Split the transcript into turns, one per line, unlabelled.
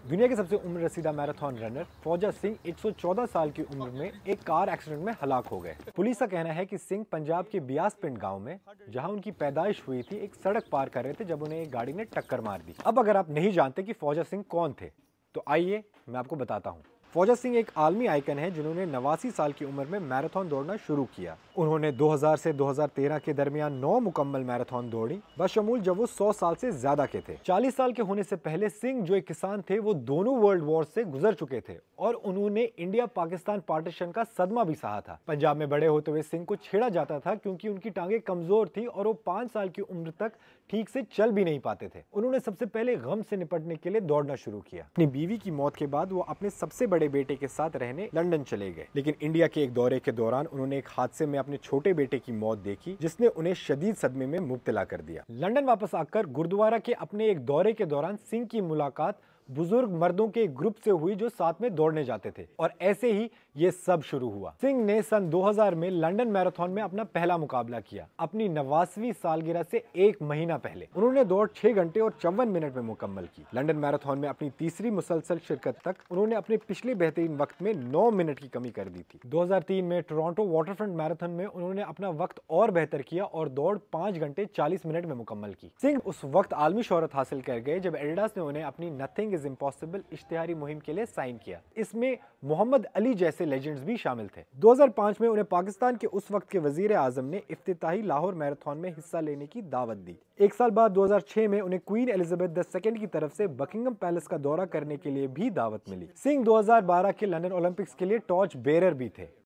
दुनिया के सबसे उम्र रसीदा मैराथन रनर फौजा सिंह 114 साल की उम्र में एक कार एक्सीडेंट में हलाक हो गए। पुलिस का कहना है कि सिंह पंजाब के बियासपिंड गांव में, जहां उनकी पैदाइश हुई थी, एक सड़क पार कर रहे थे जब उन्हें एक गाड़ी ने टक्कर मार दी। अब अगर आप नहीं जानते कि फौजा सिंह कौन थे, तो आइए मैं आपको बताता हूँ। फौजा सिंह एक आलमी आइकन है जिन्होंने 89 साल की उम्र में मैराथन दौड़ना शुरू किया। उन्होंने 2000 से 2013 के दरमियान 9 मुकम्मल मैराथन दौड़ी, बशमूल जब वो 100 साल से ज्यादा के थे। 40 साल के होने से पहले सिंह, जो एक किसान थे, वो दोनों वर्ल्ड वॉर से गुजर चुके थे और उन्होंने इंडिया पाकिस्तान पार्टीशन का सदमा भी सहा था। पंजाब में बड़े होते हुए सिंह को छेड़ा जाता था क्योंकि उनकी टांगे कमजोर थी और वो 5 साल की उम्र तक ठीक से चल भी नहीं पाते थे। उन्होंने सबसे पहले गम से निपटने के लिए दौड़ना शुरू किया। अपनी बीवी की मौत के बाद वो अपने सबसे बड़े बेटे के साथ रहने लंदन चले गए, लेकिन इंडिया के एक दौरे के दौरान उन्होंने एक हादसे में अपने छोटे बेटे की मौत देखी, जिसने उन्हें शदीद सदमे में मुब्तला कर दिया। लंदन वापस आकर गुरुद्वारा के अपने एक दौरे के दौरान सिंह की मुलाकात बुजुर्ग मर्दों के एक ग्रुप से हुई जो साथ में दौड़ने जाते थे, और ऐसे ही ये सब शुरू हुआ। सिंह ने सन 2000 में लंदन मैराथन में अपना पहला मुकाबला किया, अपनी 89वीं सालगिरह से एक महीना पहले। उन्होंने दौड़ 6 घंटे और 54 मिनट में मुकम्मल की। लंदन मैराथन में अपनी तीसरी मुसलसल शिरकत तक उन्होंने अपने पिछले बेहतरीन वक्त में 9 मिनट की कमी कर दी थी। 2003 में टोरंटो वाटरफ्रंट मैराथन में उन्होंने अपना वक्त और बेहतर किया और दौड़ 5 घंटे 40 मिनट में मुकम्मल की। सिंह उस वक्त आलमी शोहरत हासिल कर गए जब एडिडास ने उन्हें अपनी नथिंग इज इम्पॉसिबल इश्तिहारी मुहिम के लिए साइन किया। इसमें मोहम्मद अली जैसे लेजेंड्स भी शामिल थे। 2005 में उन्हें पाकिस्तान के उस वक्त के वजीर आजम ने इफ्तिताही लाहौर मैराथन में हिस्सा लेने की दावत दी। एक साल बाद 2006 में उन्हें क्वीन एलिजाबेथ II की तरफ से बकिंगम पैलेस का दौरा करने के लिए भी दावत मिली। सिंह 2012 के लंदन ओलंपिक्स के लिए टॉर्च बेरर भी थे।